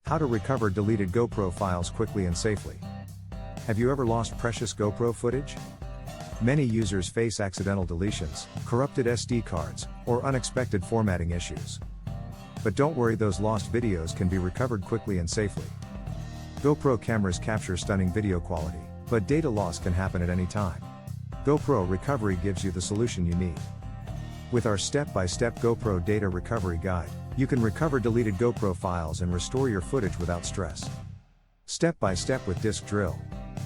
How to recover deleted GoPro files quickly and safely. Have you ever lost precious GoPro footage? Many users face accidental deletions, corrupted SD cards, or unexpected formatting issues. But don't worry, those lost videos can be recovered quickly and safely. GoPro cameras capture stunning video quality, but data loss can happen at any time. GoPro Recovery gives you the solution you need. With our step-by-step GoPro data recovery guide, you can recover deleted GoPro files and restore your footage without stress. Step by step with Disk Drill.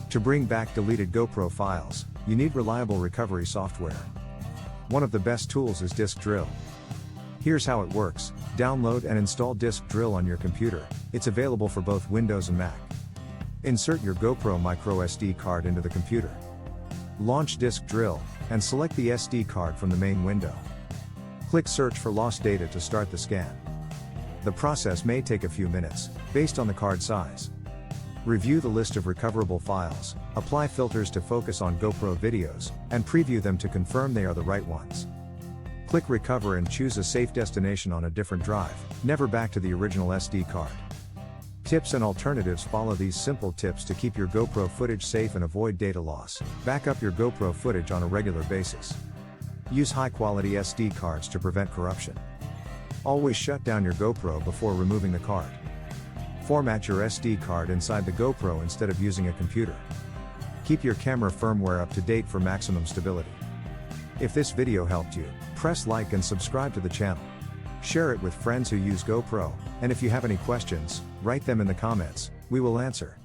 To bring back deleted GoPro files, you need reliable recovery software. One of the best tools is Disk Drill. Here's how it works: download and install Disk Drill on your computer. It's available for both Windows and Mac. Insert your GoPro microSD card into the computer. Launch Disk Drill, and select the SD card from the main window. Click Search for lost data to start the scan. The process may take a few minutes, based on the card size. Review the list of recoverable files, apply filters to focus on GoPro videos, and preview them to confirm they are the right ones. Click Recover and choose a safe destination on a different drive, never back to the original SD card. Tips and alternatives: follow these simple tips to keep your GoPro footage safe and avoid data loss. Back up your GoPro footage on a regular basis. Use high-quality SD cards to prevent corruption. Always shut down your GoPro before removing the card. Format your SD card inside the GoPro instead of using a computer. Keep your camera firmware up to date for maximum stability. If this video helped you, press like and subscribe to the channel. Share it with friends who use GoPro, and if you have any questions, write them in the comments, we will answer.